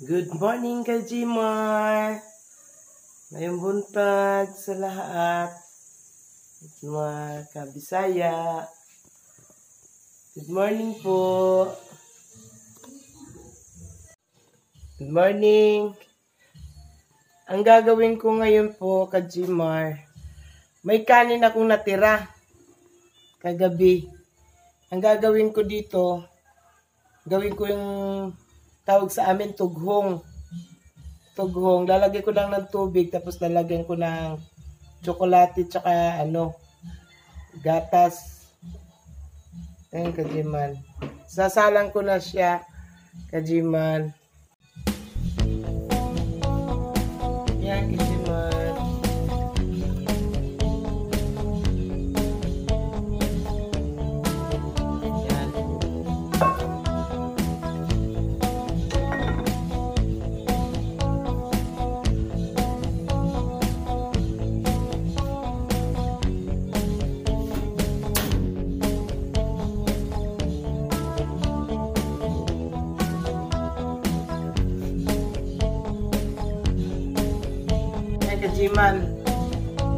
Good morning, Kajimar! Ngayong buntag sa lahat. Mga kabisaya. Good morning po. Good morning. Ang gagawin ko ngayon po, Kajimar, may kanin akong natira kagabi. Ang gagawin ko dito, gawin ko yung tawag sa amin tughong. Tughong. Lalagyan ko lang ng tubig tapos lalagyan ko ng tsokolate tsaka gatas. Ayan, Kajiman. Sasalang ko na siya, Kajiman. Ayan, Kajiman. Kajiman,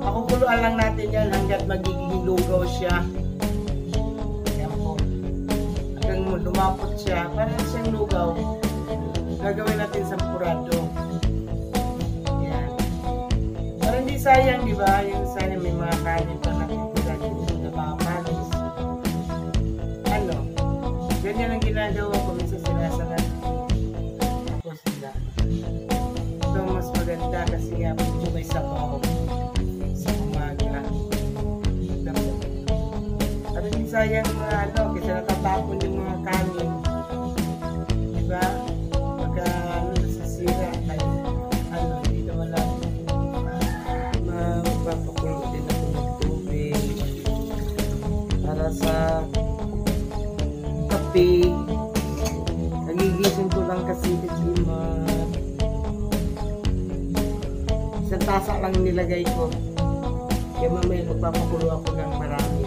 pakukuluan lang natin yan hanggat magiging lugaw siya. Ayan po. Hanggang lumapot siya. Parang siyang lugaw. Gagawin natin sampurado. Ayan. Para hindi sayang, di ba? Yung sayang may mga kanin pa nakikita dito na makapanis. Ganyan ang ginagawa ko. Minsan sinasangat. Tapos sila. Ito mas maganda kasi nga medyo may sabaw sa umaga. At hindi sayang mga kasi natatapon yung mga kanin. Diba? Pagka nasisira ay hindi naman lang magpapakulo din ako ng tubig para sa kape. Nagigising ko lang kasi isang tasa lang nilagay ko. Kaya mamaya magpapakulo ako ng marami.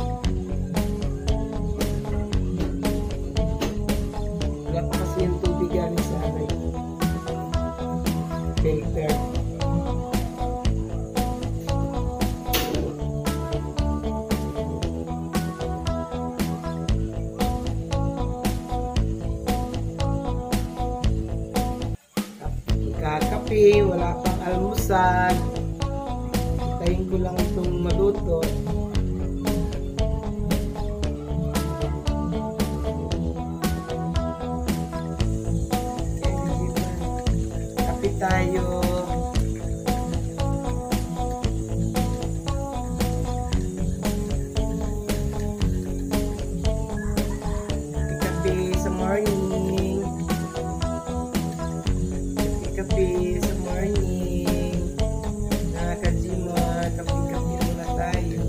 Wala pa kasi yung tubig galing sa filter. Kakape, wala pang almusal. Hintayin ko lang itong maluto. Kape tayo. Kape sa morning. Kape sa morning. Nakakajima, kape-kape muna tayo.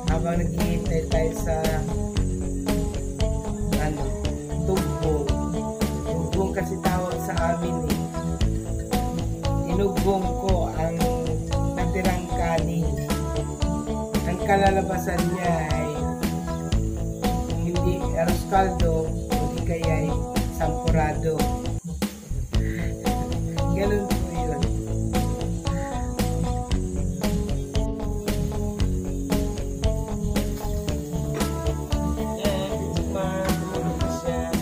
Habang naghihintay tayo sa tugbong. Tugbong kasi tawag sa amin eh. Inugbong ko ang natirang kanin. Ang kalalabasan niya ay kung hindi arroz caldo, hindi kaya ay sampurado. Ganun po yun. Yan, tumulong na siya.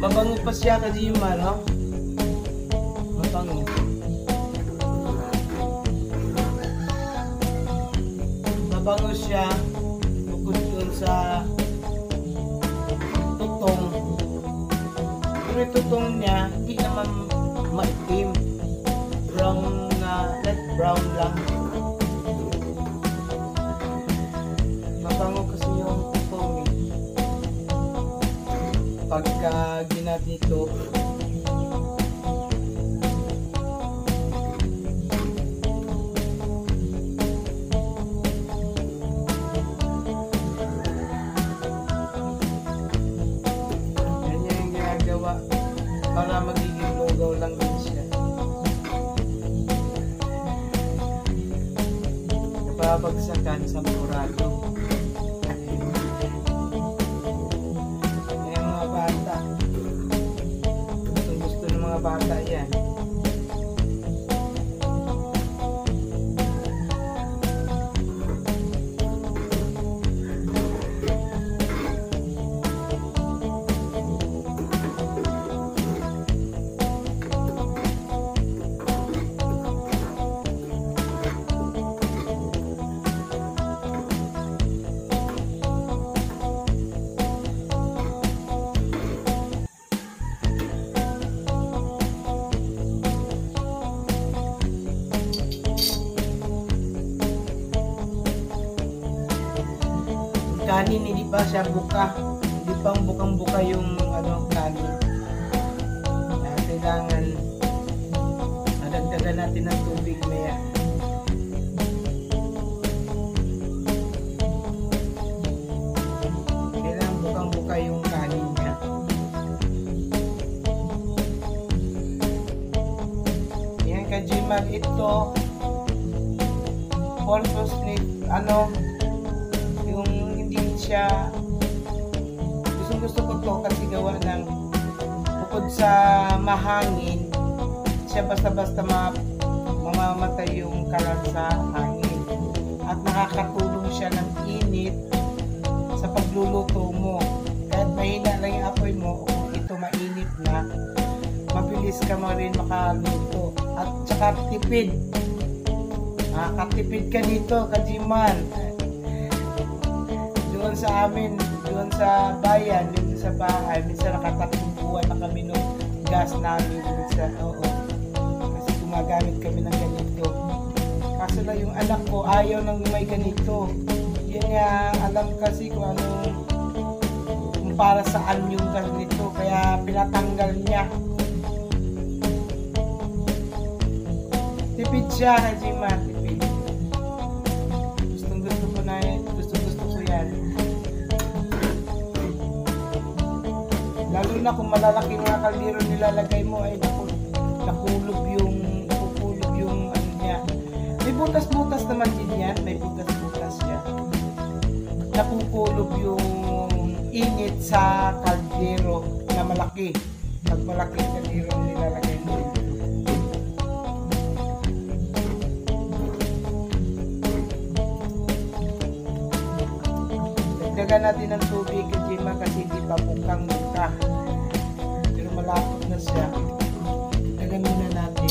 Mabango pa siya Kajima, no? Mabango. Mabango siya bukod dun sa tutong. Pero yung tutong niya, hindi naman maitim. Brown na, light brown lang. Mabango kasi yung tutong eh. Pagka ginadito, para magiging lugaw lang din siya. Nababagsakan sa murado. Ayan mga bata. Gusto ng mga bata yan. Kanin hindi pa siya buka, hindi pang bukang-buka yung kanin. Kaya kailangan nadagdagan natin ng tubig maya. Kailangan bukang-buka yung kanin niya. Yan Kajimag, ito purpose ni siya, gusto ko to kasi gawa ng bukod sa mahangin siya, basta-basta mamamatay yung kalan sa hangin at nakakatulong siya ng init sa pagluluto mo. Kahit mahina lang yung apoy mo, kung ito mainit na, mabilis ka mo rin makaluto. At saka tipid, nakakatipid ka dito Kajiman. Doon sa amin, doon sa bayan, doon sa bahay, minsan nakatatlong buwan na kami nung gas namin. Minsan, oo. Kasi gumagamit kami ng ganito. Kaso lang yung anak ko, ayaw nang may ganito. Yan nga, alam kasi kung para saan yung ganito. Kaya pinatanggal niya. Tipid siya, Hajima, tipid. Gusto ko na yan. Gusto ko yan. Lalo na kung malalaking mga kaldero nilalagay mo, ay nakulob yung niya. May butas-butas naman din yan. May butas-butas yan. Nakukulob yung init sa kaldero na malaki. Pag malaking kaldero nilalagay mo. Dagdagan natin ng tubig Kajima kasi hindi pa bukang-buka. Pero malapot na siya. Dagdagan muna natin.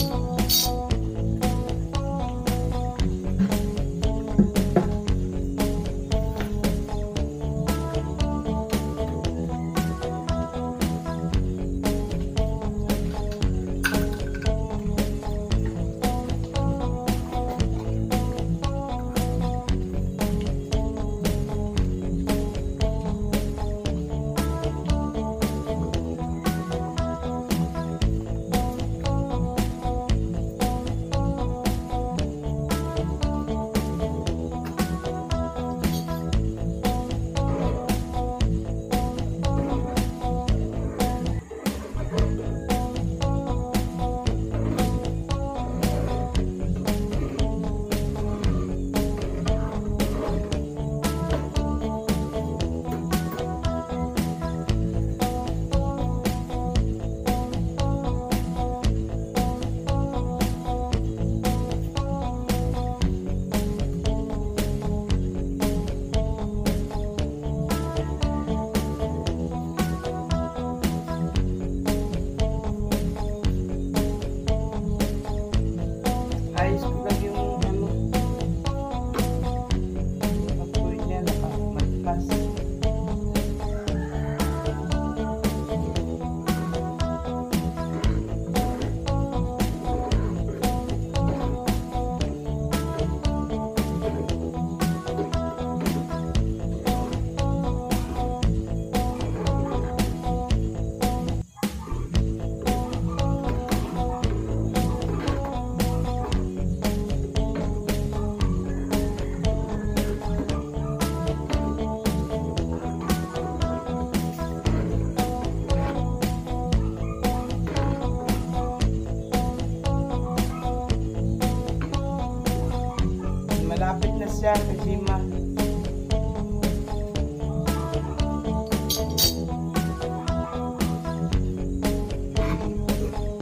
Kajima.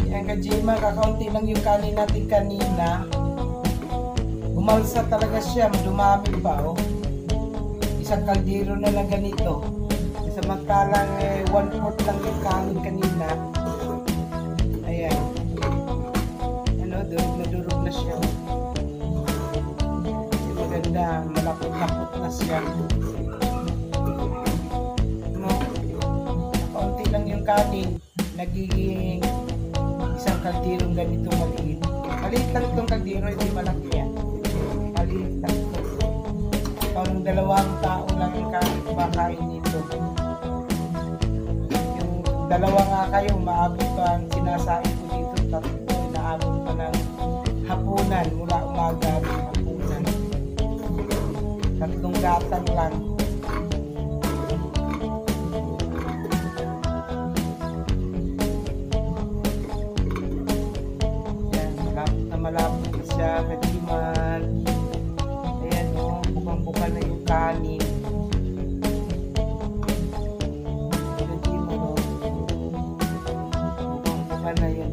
Yan Kajima, kakaunti lang yung kanin natin kanina. Umalsa talaga siya, dumami pa oh. Isang kaldero na lang ganito. Samantalang 1/4 lang yung kanin kanina. Ayan. Ano, durog na siya. Maganda, malapot-lapot na siya. No? Kaunti lang yung kanin. Nagiging isang kalderong ganito maliit. Maliit lang itong kaldero, hindi malaki yan. Maliit lang ito. Parang 2 tao lang yung kumakain nito. Yung 2 nga kayo, maabot pa ang sinasain ko dito. Tatlo, naabot pa ng hapunan mula umaga ng hapunan. 3 gatang lang. Malapot na siya, Kajiman. Ayan o, bukang-buka na yung kanin. Kajiman o, bukang-buka na yun.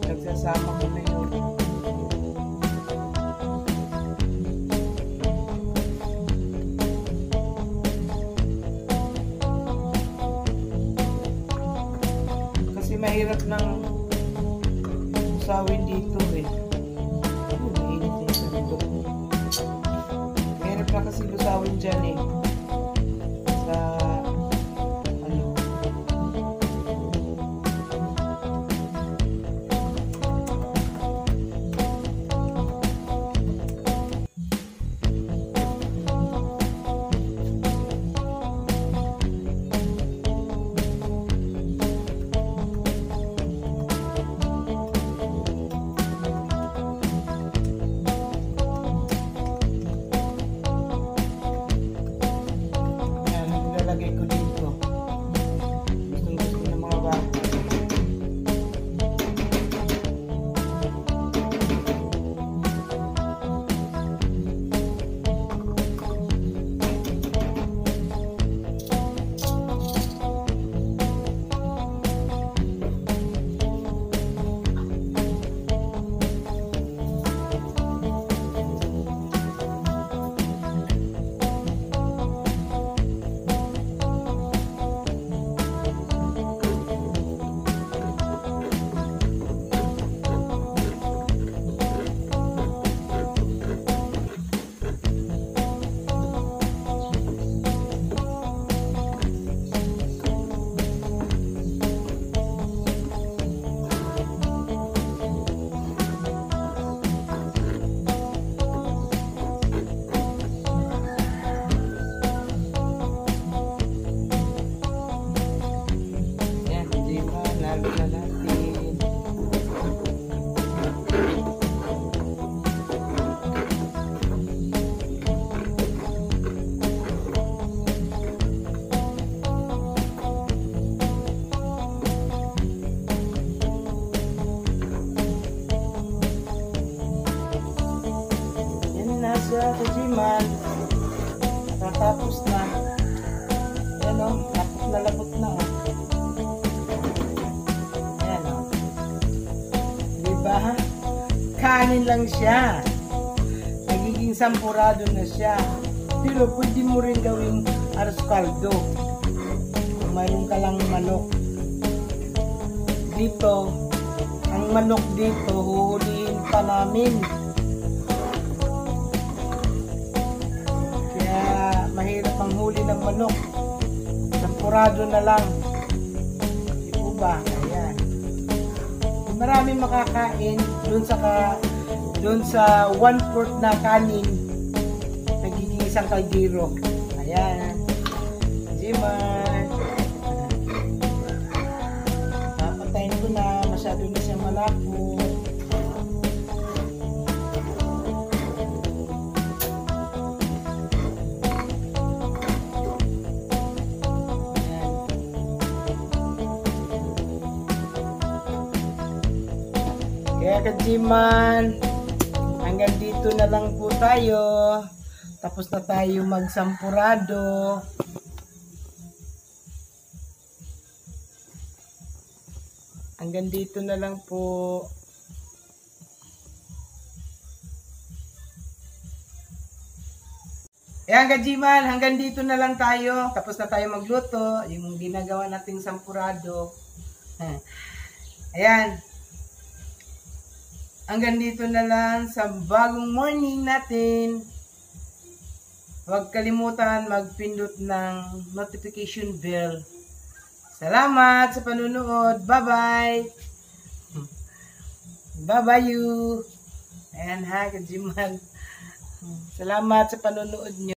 Nagsasama ko na yun. Kasi mahirap nang usawin dito eh. Mainit eh sa dito. Mahirap na kasi usawin dyan eh. Sa lagay ko dito. Gusto ng mga bata. Sa Kajiman, natapos na. Ayan o, lapot na o. Ayan o. Diba? Kanin lang siya. Nagiging sampurado na siya. Pero pwede mo rin gawing arroz caldo. Kung mayroon ka lang manok. Dito, ang manok dito, huhulihin pa namin. Mahirap ang huli ng manok. Sampurado na lang. Di po ba? Ayan. maraming makakain doon sa 1/4 na kanin. Nagiging isang kaldero. Ayan. Jimar. Papatayin ko na. Masyado na siya malapot. Kaya kajiman, hanggang dito na lang po tayo. Tapos na tayo magsampurado. Hanggang dito na lang po. Ayan kajiman, hanggang dito na lang tayo. Tapos na tayo magluto. Yung ginagawa nating sampurado. Ayan. Hanggang dito na lang sa bagong morning natin. Huwag kalimutan magpindot ng notification bell. Salamat sa panunood. Bye-bye. Bye-bye you. Ayan ha, kajiman. Salamat sa panunood nyo.